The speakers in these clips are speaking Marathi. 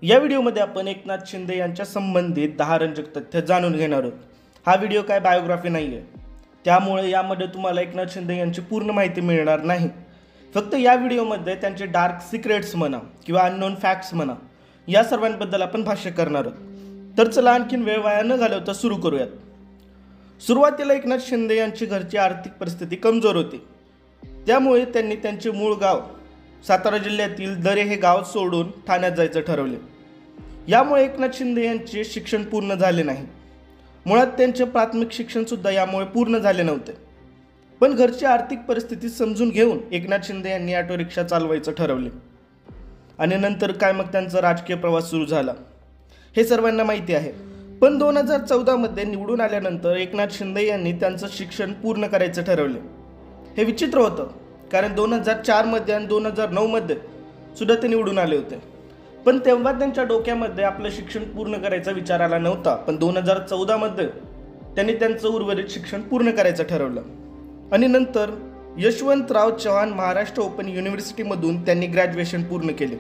या व्हिडिओमध्ये आपण एकनाथ शिंदे यांच्या संबंधित 10 रंजक तथ्य जाणून घेणार आहोत। हा व्हिडिओ काय बायोग्राफी नाही आहे, त्यामुळे यामध्ये तुम्हाला एकनाथ शिंदे यांची पूर्ण माहिती मिळणार नाही। फक्त या व्हिडिओमध्ये त्यांचे डार्क सिक्रेट्स म्हणा किंवा अननोन फॅक्ट्स म्हणा, या सर्वांबद्दल आपण भाष्य करणार आहोत। तर चला आणखीन वेळ वाया न घालवता सुरू करूयात। सुरुवातीला एकनाथ शिंदे यांची घरची आर्थिक परिस्थिती कमजोर होती, त्यामुळे त्यांनी त्यांचे मूळ गाव सातारा जिल्ह्यातील दरे हे गाव सोडून ठाण्यात जायचं ठरवले। यामुळे एकनाथ शिंदे यांचे शिक्षण पूर्ण झाले नाही। मुळात त्यांचे प्राथमिक शिक्षण सुद्धा यामुळे पूर्ण झाले नव्हते। पण घरची आर्थिक परिस्थिती समजून घेऊन एकनाथ शिंदे यांनी ऑटो रिक्षा चालवायचं ठरवले आणि नंतर काय मग त्यांचा राजकीय प्रवास सुरू झाला, हे सर्वांना माहिती आहे। पण 2014 मध्ये निवडून आल्यानंतर एकनाथ शिंदे यांनी त्यांचं शिक्षण पूर्ण करायचं ठरवले। हे विचित्र होतं, कारण 2004 मध्ये आणि 2009 मध्ये सुद्धा ते निवडून आले होते, पण तेव्हा त्यांच्या डोक्यामध्ये आपलं शिक्षण पूर्ण करायचा विचार आला नव्हता। पण 2014 मध्ये त्यांनी त्यांचं उर्वरित शिक्षण पूर्ण करायचं ठरवलं आणि नंतर यशवंतराव चव्हाण महाराष्ट्र ओपन युनिव्हर्सिटीमधून त्यांनी ग्रॅज्युएशन पूर्ण केले।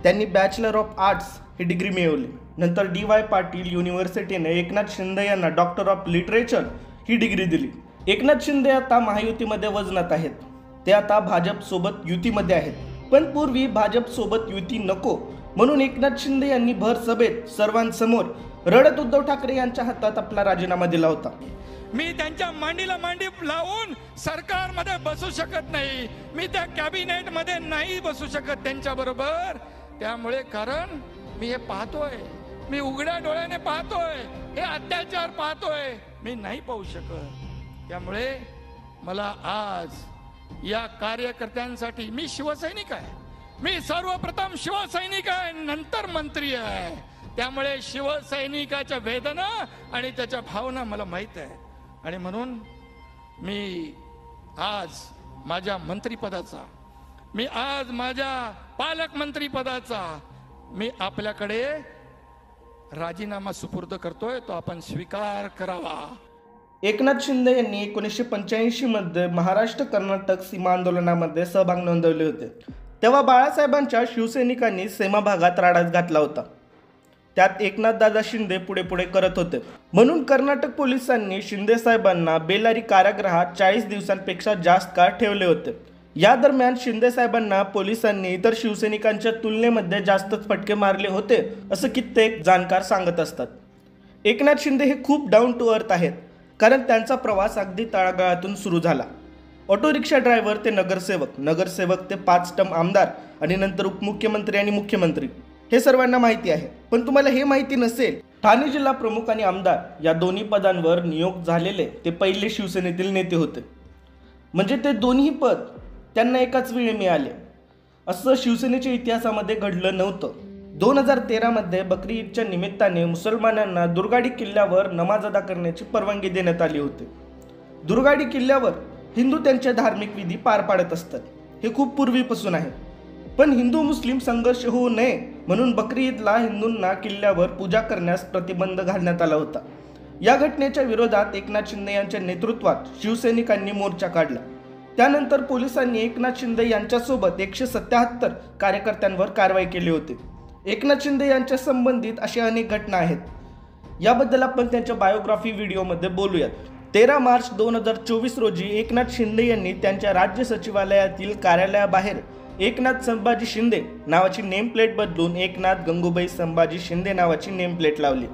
त्यांनी bachelor of arts he degree मिळवली। नंतर DY पाटील युनिव्हर्सिटीने एकनाथ शिंदे यांना doctor of literature he degree दिली। एकनाथ शिंदे आता महायुतीमध्ये वजनात आहेत, ते आता भाजपसोबत युतीमध्ये आहेत। पण पूर्वी भाजपसोबत युती नको म्हणून एकनाथ शिंदे यांनी भर सभेत सर्वांसमोर रडत उद्धव ठाकरे यांच्या हातात आपला राजीनामा दिला होता। मी त्यांच्या मांडीला मांडी लावून सरकारमध्ये बसू शकत नाही, मी त्या कॅबिनेट मध्ये नाही बसू शकत त्यांच्या बरोबर। त्यामुळे कारण मी हे पाहतोय, मी उघड्या डोळ्याने पाहतोय, हे अत्याचार पाहतोय, मी नाही पाहू शकत। त्यामुळे मला आज या कार्यकर्त्यांसाठी, मी शिवसैनिक आहे, मी सर्वप्रथम शिवसैनिक आहे, नंतर मंत्री आहे। त्यामुळे शिवसैनिकाच्या वेदना आणि त्याच्या भावना मला माहित आहे आणि म्हणून मी आज माझ्या मंत्रिपदाचा, मी आज माझ्या पालकमंत्रीपदाचा मी आपल्याकडे राजीनामा सुपूर्द करतोय, तो आपण स्वीकार करावा। एकनाथ शिंदे यांनी 1985 मध्ये महाराष्ट्र कर्नाटक सीमा आंदोलनामध्ये सहभाग नोंदवले होते। तेव्हा बाळासाहेबांच्या शिवसैनिकांनी सीमा भागात राडाच घातला होता। त्यात एकनाथ दादा शिंदे पुढे करत होते, म्हणून कर्नाटक पोलिसांनी शिंदे साहेबांना बेलारी कारागृहात 40 दिवसांपेक्षा जास्त काळ ठेवले होते। या दरम्यान शिंदे साहेबांना पोलिसांनी इतर शिवसैनिकांच्या तुलनेमध्ये जास्तच फटके मारले होते, असं कित्येक जाणकार सांगत असतात। एकनाथ शिंदे हे खूप डाऊन टू अर्थ आहेत, कारण त्यांचा प्रवास अगदी तळागाळातून सुरू झाला। ऑटो रिक्षा ड्रायव्हर ते नगरसेवक ते 5 टर्म आमदार आणि नंतर उपमुख्यमंत्री आणि मुख्यमंत्री, हे सर्वांना माहिती आहे। पण तुम्हाला हे माहिती नसेल, ठाणे जिल्हा प्रमुख आणि आमदार या दोन्ही पदांवर नियुक्त झालेले ते पहिले शिवसेनेतील नेते होते। म्हणजे ते दोन्ही पद त्यांना एकाच वेळी मिळाले, असं शिवसेनेच्या इतिहासामध्ये घडलं नव्हतं। 2013 मध्ये बकरी ईदच्या निमित्ताने मुसलमानांना दुर्गाडी किल्ल्यावर नमाज अदा करण्याची परवानगी देण्यात आली होती। दुर्गाडी किल्ल्यावर हिंदू त्यांचे धार्मिक विधी पार पाडत असतात, हे खूप पूर्वीपासून आहे। पण हिंदू मुस्लिम संघर्ष होऊ नये म्हणून बकरी ईदला हिंदूंना किल्ल्यावर पूजा करण्यास प्रतिबंध घालण्यात आला होता। या घटनेच्या विरोधात एकनाथ शिंदे यांच्या नेतृत्वात शिवसैनिकांनी मोर्चा काढला। त्यानंतर पोलिसांनी एकनाथ शिंदे यांच्यासोबत 177 कार्यकर्त्यांवर कारवाई केली होती। एकनाथ शिंदे यांच्या संबंधित अशा अनेक घटना आहेत, याबद्दल आपण त्यांच्या बायोग्राफी व्हिडिओमध्ये बोलूयात। 13 मार्च 2024 रोजी एकनाथ शिंदे यांनी त्यांच्या राज्य सचिवालयातील कार्यालयाबाहेर एकनाथ संभाजी शिंदे नावाची नेम प्लेट बदलून एकनाथ गंगूबाई संभाजी शिंदे नावाची नेम प्लेट लावली।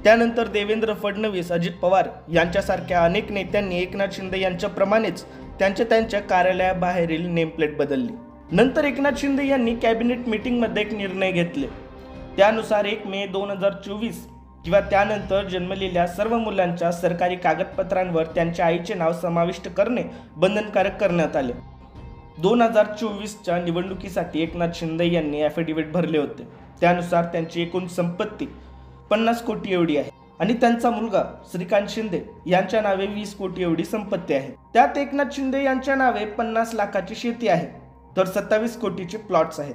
त्यानंतर देवेंद्र फडणवीस, अजित पवार यांच्यासारख्या अनेक नेत्यांनी एकनाथ शिंदे यांच्याप्रमाणेच त्यांच्या कार्यालयाबाहेरील नेम प्लेट बदलली। नंतर एकनाथ शिंदे यांनी कॅबिनेट मीटिंगमध्ये एक निर्णय घेतले, त्यानुसार 1 मे 2024 किंवा त्यानंतर जन्मलेल्या सर्व मुलांच्या सरकारी कागदपत्रांवर त्यांच्या आईचे नाव समाविष्ट करणे बंधनकारक करण्यात आले। 2024च्या निवडणुकीसाठी एकनाथ शिंदे यांनी ॲफिडेव्हिट भरले होते, त्यानुसार त्यांची एकूण संपत्ती 50 कोटी एवढी आहे आणि त्यांचा मुलगा श्रीकांत शिंदे यांच्या नावे 20 कोटी एवढी संपत्ती आहे। त्यात एकनाथ शिंदे यांच्या नावे 50 लाखाची शेती आहे, तर 27 कोटीचे प्लॉट्स आहेत।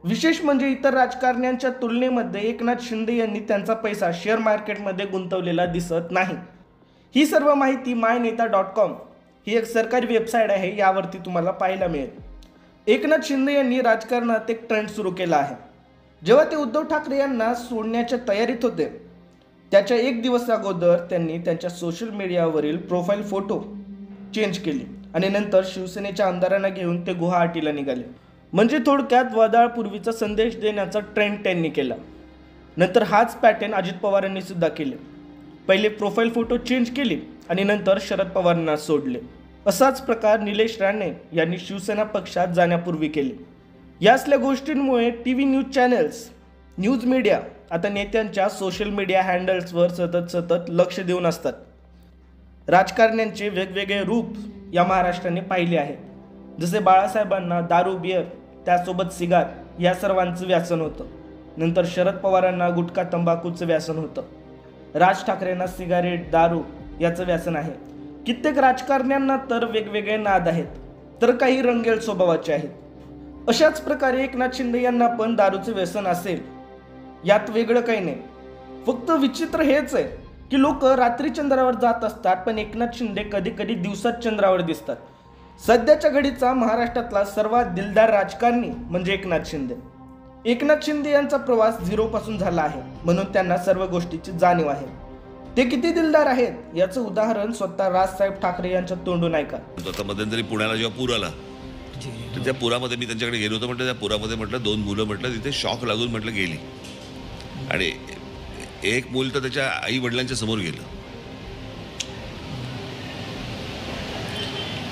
विशेष म्हणजे इतर राजकारण्यांच्या तुलनेमध्ये एकनाथ शिंदे यांनी त्यांचा पैसा शेअर मार्केटमध्ये गुंतवलेला दिसत नाही। ही सर्व माहिती myNeta.com ही एक सरकारी वेबसाईट आहे, यावरती तुम्हाला पाहायला मिळेल। एकनाथ शिंदे यांनी राजकारणात एक ट्रेंड सुरू केला आहे, जेव्हा ते उद्धव ठाकरे यांना सोडण्याच्या तयारीत होते त्याच्या एक दिवस अगोदर त्यांनी त्यांच्या सोशल मीडियावरील प्रोफाईल फोटो चेंज केली आणि नंतर शिवसेनेच्या आमदारांना घेऊन ते गुवाहाटीला निघाले. म्हणजे थोडक्यात वडाळपूर्वीचा संदेश देण्याचा ट्रेंड त्यांनी केला. नंतर हाच पॅटर्न अजित पवारांनी सुद्धा केले. पहिले प्रोफाईल फोटो चेंज केली आणि नंतर शरद पवारांना सोडले. असाच प्रकार निलेश राणे यांनी शिवसेना पक्षात जाण्यापूर्वी केले. या असल्या गोष्टींमुळे TV news channels, news media आता नेत्यांच्या सोशल मीडिया हँडल्सवर सतत लक्ष देऊन असतात. राजकारण्यांचे वेगवेगळे रूप या महाराष्ट्राने पाहिले आहेत. जसे बाळासाहेबांना दारू, बियर, त्यासोबत सिगार या सर्वांचं व्यसन होतं. नंतर शरद पवारांना गुटखा, तंबाखूचं व्यसन होतं. राज ठाकरेंना सिगारेट, दारू याचं व्यसन आहे. कित्येक राजकारण्यांना तर वेगवेगळे नाद आहेत, तर काही रंगेल स्वभावाचे आहेत. अशाच प्रकारे एकनाथ शिंदे यांना पण दारूचं व्यसन असेल, यात वेगळं काही नाही. फक्त विचित्र हेच आहे की लोक रात्री चंद्रावर जात असतात, पण एकनाथ शिंदे कधी कधी दिवसात चंद्रावर दिसतात. सध्याच्या घडीचा महाराष्ट्रातला सर्वात दिलदार राजकारणी म्हणजे एकनाथ शिंदे. एकनाथ शिंदे यांचा प्रवास झिरोपासून झाला आहे, म्हणून त्यांना सर्व गोष्टीची जाणीव आहे. ते किती दिलदार आहेत याचं उदाहरण स्वतः राजसाहेब ठाकरे यांच्या तोंडून ऐका. आता मध्यंतरी पुण्याला जेव्हा पूर आला तर त्या पुरामध्ये मी त्यांच्याकडे गेलो होतो. म्हटलं त्या पुरामध्ये म्हटलं 2 मुलं म्हटलं तिथे शॉक लागून म्हटलं गेली आणि एक मूल तर त्याच्या आई वडिलांच्या समोर गेलं.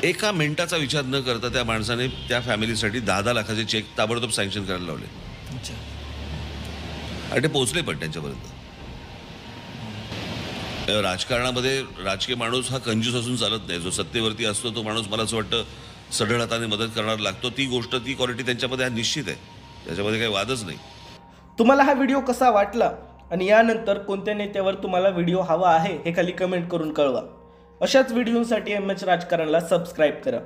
एका मिनिटाचा विचार न करता त्या माणसाने त्या फॅमिलीसाठी 10-10 लाखाचे चेक ताबडतोब सँक्शन करायला लावले आणि ते पोहोचले पण त्यांच्यापर्यंत. राजकारणामध्ये राजकीय माणूस हा कंजूस असून चालत नाही. जो सत्तेवरती असतो तो माणूस मला असं वाटतं सढळ हाताने मदत करणार लागतो. ती गोष्ट, ती क्वालिटी त्यांच्यामध्ये हा निश्चित आहे, त्याच्यामध्ये काही वादच नाही. तुम्हाला हा व्हिडिओ कसा वाटला आणि यानंतर कोणत्या नेत्यावर तुम्हाला व्हिडिओ हवा आहे हे खाली कमेंट करून कळवा. अशाच व्हिडिओसाठी MH राजकारणला सबस्क्राईब करा.